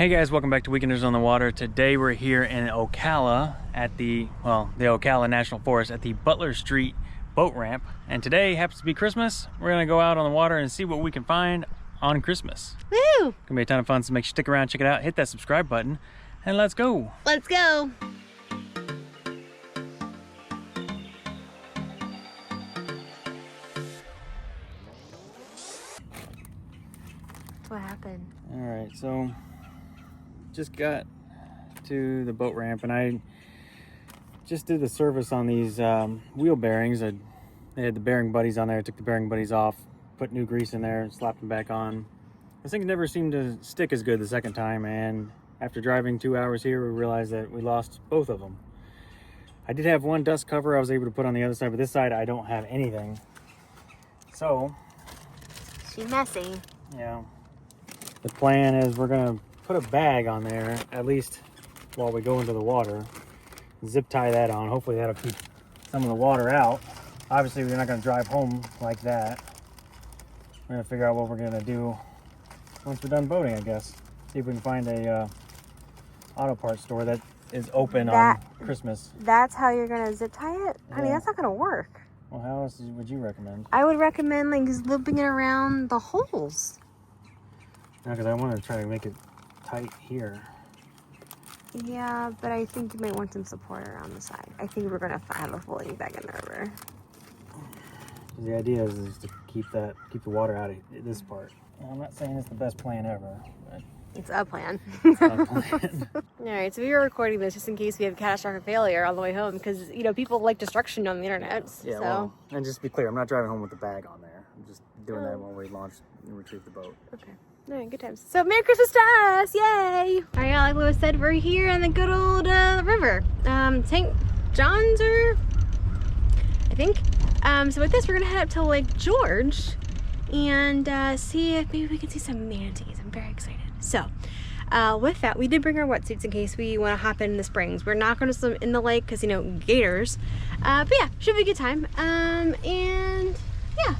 Hey guys, welcome back to Weekenders on the Water. Today we're here in Ocala at the Ocala National Forest at the Butler Street boat ramp. And today happens to be Christmas. We're gonna go out on the water and see what we can find on Christmas. Woo! Gonna be a ton of fun, so make sure you stick around, check it out, hit that subscribe button, and let's go. Let's go. What happened? All right, so just got to the boat ramp and I just did the service on these wheel bearings. They had the bearing buddies on there, took the bearing buddies off, put new grease in there, slapped them back on. Those things never seemed to stick as good the second time, and after driving 2 hours here, we realized that we lost both of them. I did have one dust cover I was able to put on the other side, but this side I don't have anything. So, She's messy. yeah. The plan is we're gonna put a bag on there, at least while we go into the water. Zip tie that on. Hopefully that'll keep some of the water out. Obviously we're not gonna drive home like that. We're gonna figure out what we're gonna do once we're done boating, I guess. See if we can find a auto parts store that is open on Christmas. That's how you're gonna zip tie it? Yeah. I mean, that's not gonna work. Well, how else would you recommend? I would recommend like just looping it around the holes. No, because I want to try to make it tight here. Yeah, but I think you might want some support around the side. I think we're gonna have a floating bag in the river. The idea is to keep the water out of this part. Well, I'm not saying it's the best plan ever, but it's a plan. it's not a plan. All right, so we were recording this just in case we have catastrophic failure on the way home because, you know, people like destruction on the internet. Yeah, so. well, and just to be clear, I'm not driving home with the bag on there. I'm just doing that when we launch and retrieve the boat. Okay. All right, good times. So Merry Christmas to us! Yay! All right, like Lewis said, we're here in the good old river. St. John's, or I think. So with this, we're gonna head up to Lake George and see if maybe we can see some manatees. I'm very excited. So with that, we did bring our wetsuits in case we want to hop in the springs. We're not going to swim in the lake because, you know, gators. But yeah, should be a good time. And yeah,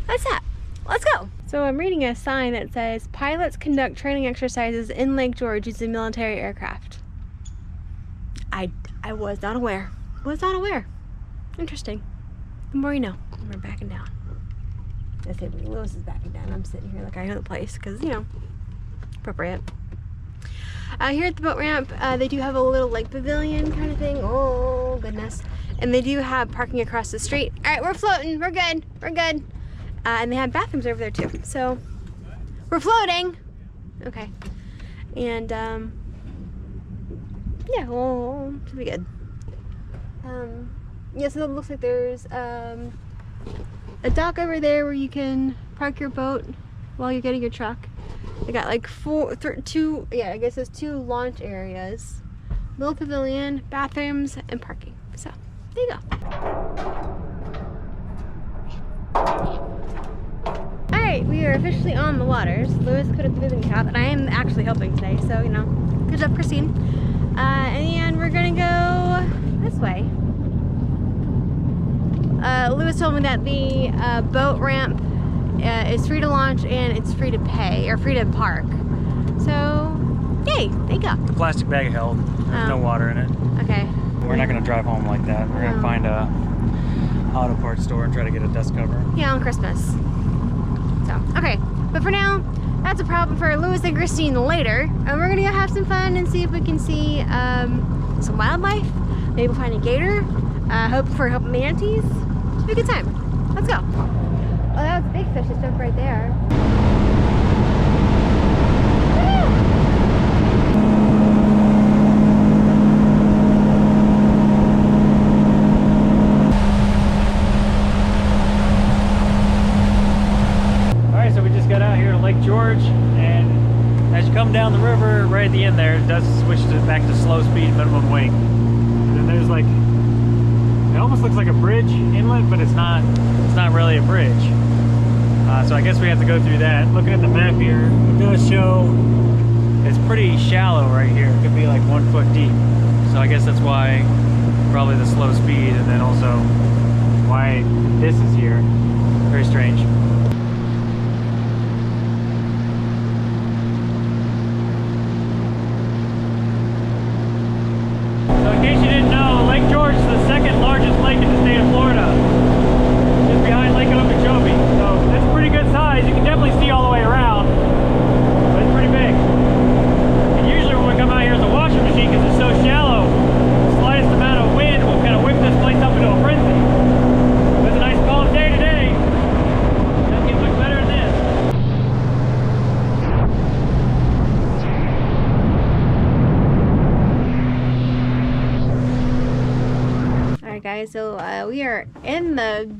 that's that. Let's go. So I'm reading a sign that says pilots conduct training exercises in Lake George using military aircraft. I was not aware. Interesting. The more you know. We're backing down. I say Lewis is backing down. I'm sitting here like I know the place because, you know, appropriate. Here at the boat ramp, they do have a little lake pavilion kind of thing. Oh, goodness. And they do have parking across the street. All right, we're floating. We're good. We're good. And they have bathrooms over there too. So we're floating. Okay. And yeah, well, should be good. Yeah, so it looks like there's a dock over there where you can park your boat while you're getting your truck. They got like two, I guess there's 2 launch areas, little pavilion, bathrooms, and parking. So there you go. Alright, we are officially on the waters. Lewis put up the moving cap, and I am actually helping today, so, you know, good job, Christine. And we're gonna go this way. Lewis told me that the boat ramp is free to launch and it's free to pay, or free to park. So, yay, there you go. The plastic bag held. There's no water in it. Okay. We're not going to drive home like that. We're going to find a auto parts store and try to get a dust cover. Yeah, on Christmas. So, okay. But for now, that's a problem for Lewis and Christine later. And we're going to go have some fun and see if we can see some wildlife. Maybe we'll find a gator. Hope for manatees. Should be a good time. Let's go. Oh, that was a big fish that jumped right there. Alright, so we just got out here to Lake George, and as you come down the river, right at the end there, it does switch back to slow speed, minimum wake. And then there's like, it almost looks like a bridge inlet, but it's not really a bridge. So I guess we have to go through that. Looking at the map here, it does show it's pretty shallow right here. It could be like 1 foot deep. So I guess that's why probably the slow speed, and then also why this is here. Very strange. second largest lake in the state of Florida, just behind Lake Okeechobee. So it's pretty good size. You can definitely see all the way around, but it's pretty big. And usually when we come out here as a washing machine, because it's so shallow, the slightest amount of wind will kind of whip this place up into a frenzy. But it's a nice calm day today. It doesn't get much better than this. Alright guys, so we are in the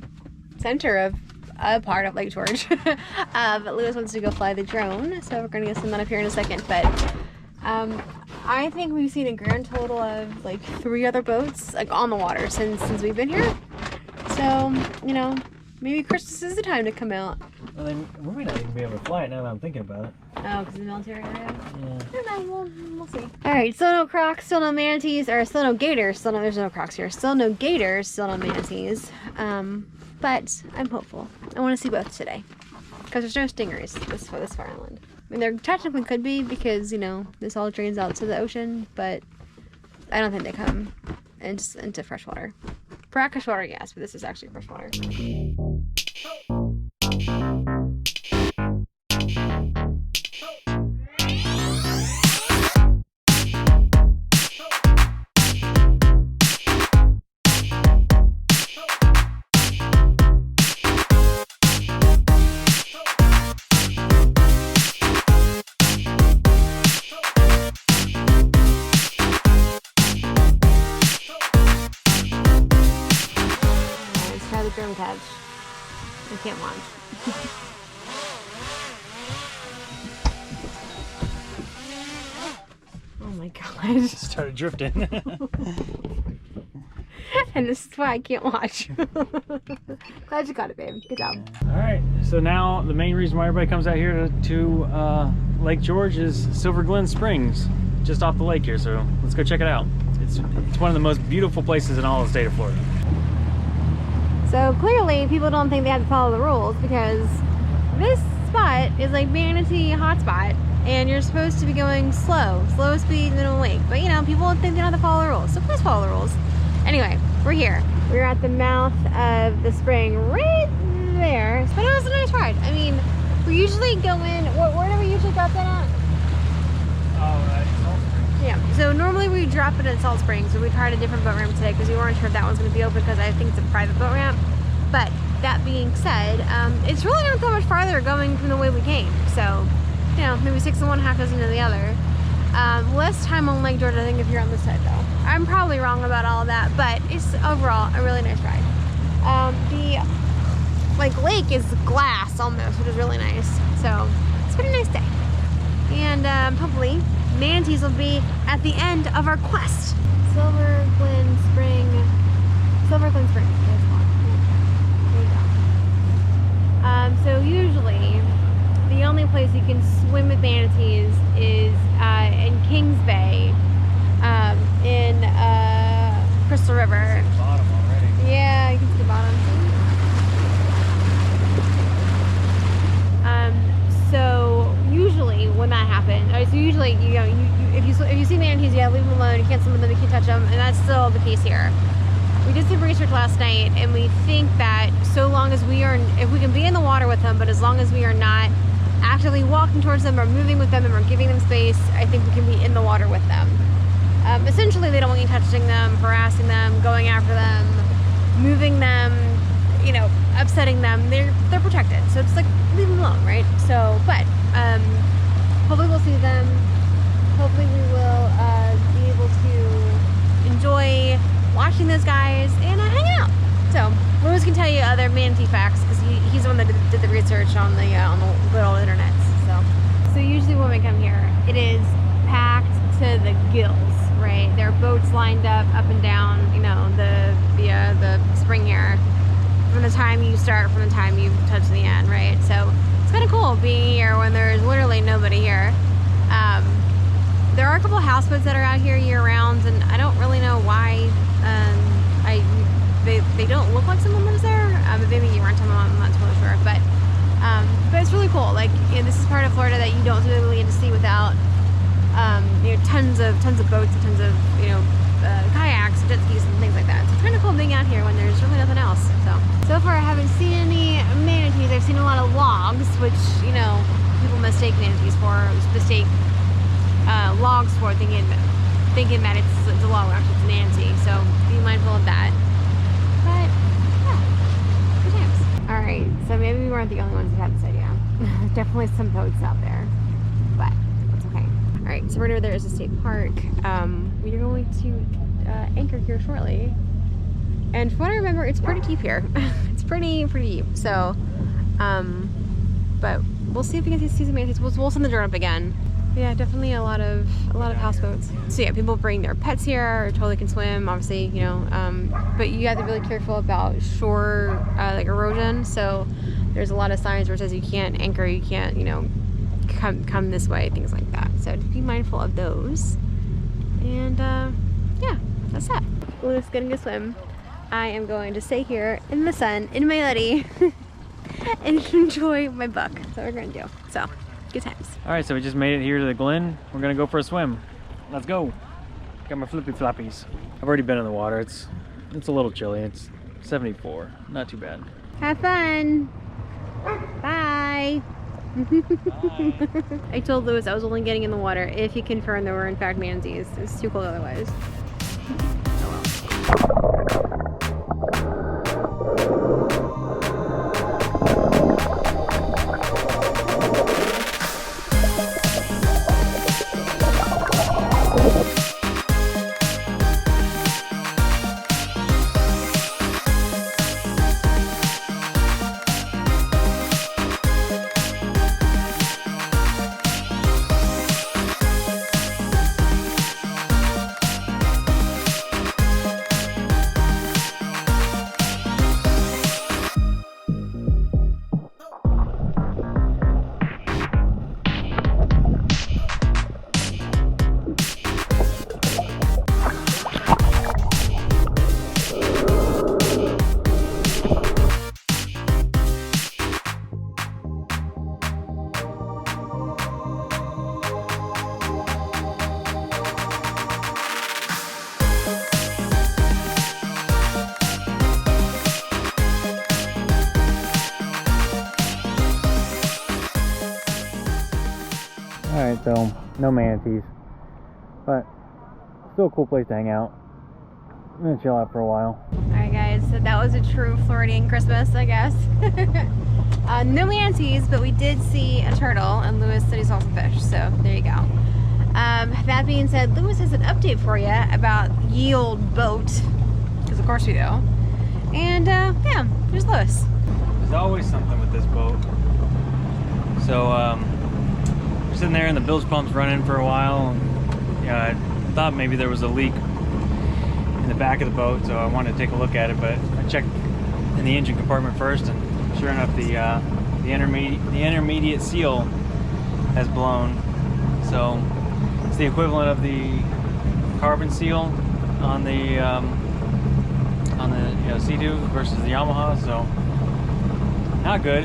center of a part of Lake George. But Lewis wants to go fly the drone, so we're gonna get some up here in a second. But I think we've seen a grand total of like 3 other boats like on the water since we've been here. So, you know, maybe Christmas is the time to come out. Well, then we might not even be able to fly it now that I'm thinking about it. Oh, because of the military area? Yeah. I don't know, we'll see. Alright, still no crocs, still no manatees, or still no gators, still no, there's no crocs here. Still no gators, still no manatees. But I'm hopeful. I want to see both today. Because there's no stingrays this far inland. I mean, there technically could be because, you know, this all drains out to the ocean, but I don't think they come into freshwater. Brackish water, yes, but this is actually freshwater. Drone catch. I can't watch. Oh my gosh. Started drifting. And this is why I can't watch. Glad you got it, babe. Good job. Alright, so now the main reason why everybody comes out here to Lake George is Silver Glen Springs, just off the lake here, so let's go check it out. It's one of the most beautiful places in all the state of Florida. So clearly people don't think they have to follow the rules because this spot is like manatee hotspot and you're supposed to be going slow speed, minimum wake. But you know, people think they don't have to follow the rules, so please follow the rules. Anyway, we're here. We're at the mouth of the spring right there. But it was a nice ride. I mean, we usually go in, where do we usually drop that at? Salt Springs. Yeah, so normally we drop it at Salt Springs, so we tried a different boat ramp today because we weren't sure if that one's going to be open because I think it's a private boat ramp. But that being said, it's really not that much farther going from the way we came. So, you know, maybe 6 in one, half dozen in the other. Less time on Lake George, I think, if you're on this side though. I'm probably wrong about all of that, but it's overall a really nice ride. The lake is glass almost, which is really nice. So it's a pretty nice day. And hopefully manatees will be at the end of our quest. Silver Glen Springs. There you go. So usually the only place you can swim with manatees is in Kings Bay, in Crystal River. Bottom already. Yeah, you can see the bottom. So usually when that happens, so usually if you see manatees, you gotta leave them alone. You can't swim with them, you can't touch them, and that's still the case here. We did some research last night, and we think that so long as if we can be in the water with them, but as long as we are not actively walking towards them or moving with them and we're giving them space, I think we can be in the water with them. Essentially, they don't want you touching them, harassing them, going after them, moving them, you know, upsetting them. They're protected, so it's like leave them alone, right? So, but hopefully we'll see them. Hopefully we will be able to enjoy watching those guys and hang out. So Lewis can tell you other manatee facts because he's the one that did the research on the good old internet. So usually when we come here, it is packed to the gills, right? There are boats lined up and down, you know, the spring here from the time you start, from the time you touch the end, right? So it's kind of cool being here when there's literally nobody here. There are a couple of houseboats that are out here year round, and I don't really know why. They don't look like someone lives there. Maybe you rent them, I'm not totally sure. But it's really cool. Like, you know, this is part of Florida that you don't really get to see without you know, tons of boats and tons of, you know, kayaks, jet skis, and things like that. So it's kind of cool cool being out here when there's really nothing else. So far I haven't seen any manatees. I've seen a lot of logs, which, you know, people mistake manatees for, mistake logs for, thinking that it's a log, actually it's a manatee. So be mindful of that. But yeah, good times. All right, so maybe we weren't the only ones who had this idea. Definitely some boats out there, but it's okay. All right, so right over there is a state park. We are going to anchor here shortly. And from what I remember, it's pretty deep here. It's pretty deep. So, but we'll see if we can see some manatees. We'll send the drone up again. Yeah, definitely a lot of houseboats. So yeah, people bring their pets here, or totally can swim, obviously, you know. But you have to be really careful about shore like erosion. So there's a lot of signs where it says you can't anchor, you can't, you know, come this way, things like that. So be mindful of those. And yeah, that's that. Louis getting a swim. I am going to stay here in the sun, in my hoodie, and enjoy my book. That's what we're gonna do. So, good times. All right, so we just made it here to the Glen. We're gonna go for a swim. Let's go. Got my flippy floppies. I've already been in the water. It's a little chilly. It's 74. Not too bad. Have fun. Bye. I told Louis I was only getting in the water if he confirmed there were in fact manatees. It's too cold otherwise. Alright, so no manatees, but still a cool place to hang out. I'm gonna chill out for a while. Alright guys, so that was a true Floridian Christmas, I guess. No manatees, but we did see a turtle, and Louis said he saw some fish, so there you go. That being said, Louis has an update for you about ye old boat, because of course we do. And yeah, here's Louis. There's always something with this boat. So we're sitting there and the bilge pump's running for a while. And, I thought maybe there was a leak in the back of the boat, so I wanted to take a look at it. But I checked in the engine compartment first, and sure enough, the intermediate seal has blown. So it's the equivalent of the carbon seal on the Sea-Doo versus the Yamaha. So not good,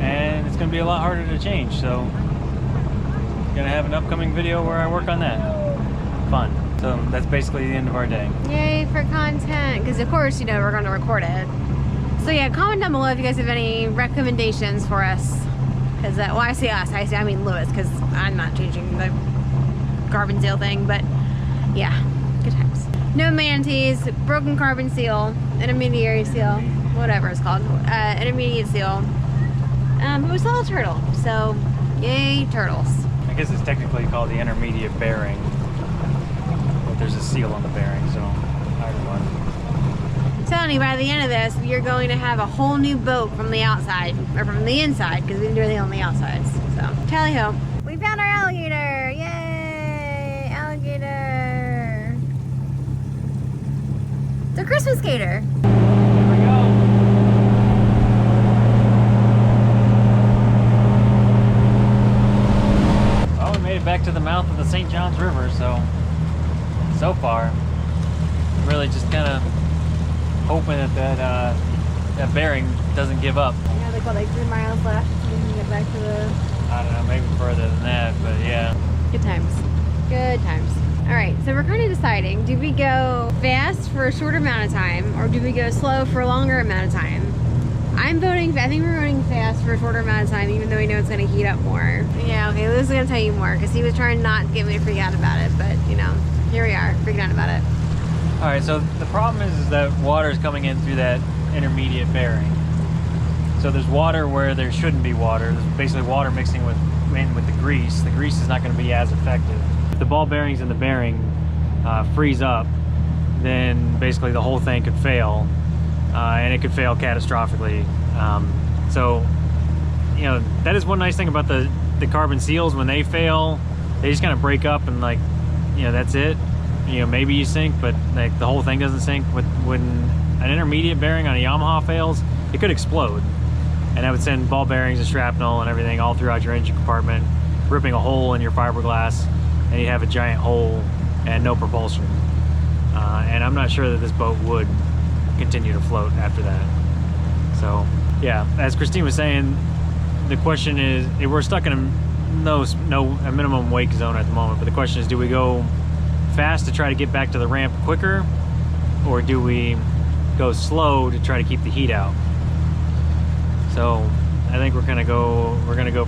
and it's going to be a lot harder to change. So gonna have an upcoming video where I work on that. Fun. So that's basically the end of our day. Yay for content, because of course, you know, we're going to record it. So yeah, comment down below if you guys have any recommendations for us. Because, well, I say us, I mean Louis, because I'm not changing the carbon seal thing, but yeah, good times. No manatees, broken carbon seal, intermediary seal, whatever it's called, intermediate seal. But we saw a turtle, so yay turtles. I guess it's technically called the intermediate bearing, but there's a seal on the bearing, so either one. I'm telling you, by the end of this, you're going to have a whole new boat from the outside, or from the inside, because we didn't do anything on the outsides. So, tally-ho. We found our alligator! Yay! Alligator! It's a Christmas gator! Here we go! Back to the mouth of the St. Johns River, so far I'm really just kind of hoping that bearing doesn't give up. I know they got like 3 miles left so we can get back to the... I don't know, maybe further than that, but yeah. Good times. Good times. All right, so we're kind of deciding, do we go fast for a shorter amount of time or do we go slow for a longer amount of time? I think we're voting fast for a shorter amount of time, even though we know it's gonna heat up more. Yeah, okay, Louis is gonna tell you more because he was trying not to get me to freak out about it, but you know, here we are, freaking out about it. All right, so the problem is that water is coming in through that intermediate bearing. So there's water where there shouldn't be water. There's basically water mixing in with the grease. The grease is not going to be as effective. If the ball bearings in the bearing freeze up, then basically the whole thing could fail, and it could fail catastrophically. So, you know, that is one nice thing about the carbon seals. When they fail, they just kind of break up and, like, you know, that's it. You know, maybe you sink, but like the whole thing doesn't sink. When an intermediate bearing on a Yamaha fails, it could explode. And that would send ball bearings and shrapnel and everything all throughout your engine compartment, ripping a hole in your fiberglass, and you'd have a giant hole and no propulsion. And I'm not sure that this boat would continue to float after that. So, yeah, as Christine was saying, the question is, we're stuck in a minimum wake zone at the moment, but the question is, do we go fast to try to get back to the ramp quicker, or do we go slow to try to keep the heat out? So I think we're gonna go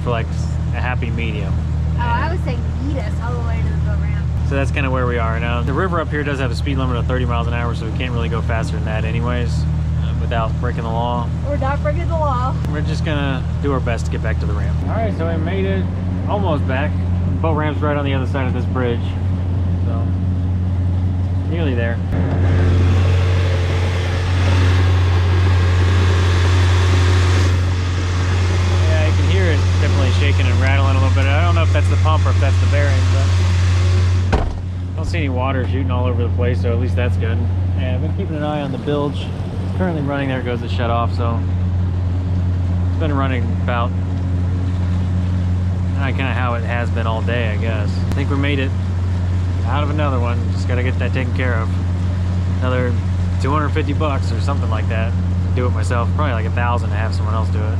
for like a happy medium. Oh, I was saying beat us all the way to the boat ramp. So that's kind of where we are now. The river up here does have a speed limit of 30 miles an hour, so we can't really go faster than that anyways, without breaking the law. We're not breaking the law. We're just gonna do our best to get back to the ramp. All right, so we made it almost back. The boat ramp's right on the other side of this bridge. So, nearly there. Yeah, you can hear it definitely shaking and rattling a little bit. I don't know if that's the pump or if that's the bearing, but I don't see any water shooting all over the place, so at least that's good. And I've been keeping an eye on the bilge. It's currently running. There it goes, the shut off, so it's been running about kind of how it has been all day, I guess. I think we made it out of another one. Just got to get that taken care of. Another 250 bucks or something like that to do it myself. Probably like 1,000 to have someone else do it.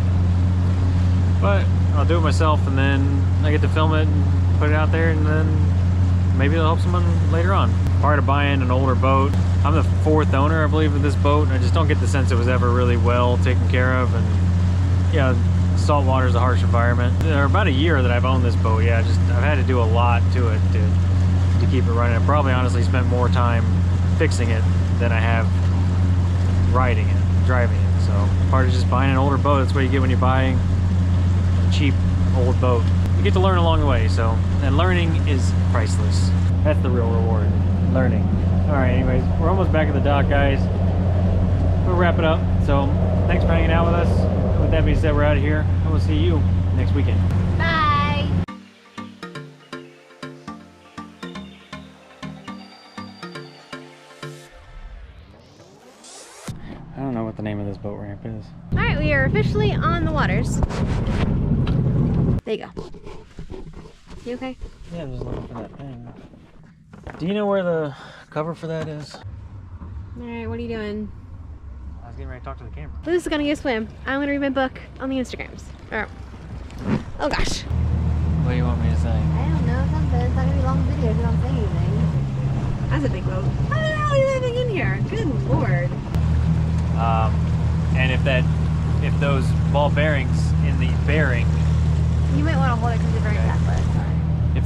But I'll do it myself, and then I get to film it and put it out there, and then maybe it'll help someone later on. Part of buying an older boat. I'm the 4th owner, I believe, of this boat, and I just don't get the sense it was ever really well taken care of. And yeah, salt water is a harsh environment. For about a year that I've owned this boat, yeah, I've had to do a lot to it to keep it running. I probably honestly spent more time fixing it than I have riding it, driving it. So part of just buying an older boat. That's what you get when you buy a cheap old boat. You get to learn along the way. So, and learning is priceless. That's the real reward, learning. All right, anyways, we're almost back at the dock, guys. We'll wrap it up. So thanks for hanging out with us. With that being said, we're out of here, and we'll see you next weekend. Bye. I don't know what the name of this boat ramp is. All right, we are officially on the waters. There you go. You okay? Yeah, I'm just looking for that thing. Do you know where the cover for that is? All right, what are you doing? I was getting ready to talk to the camera. Luce is gonna go swim. I'm gonna read my book on the Instagrams. Oh gosh. What do you want me to say? I don't know, something. It's not gonna be a long video if you don't say anything. That's a big boat. How the hell are you living in here? Good lord. And if those ball bearings in the bearing, You might want to hold it because you're very fast. if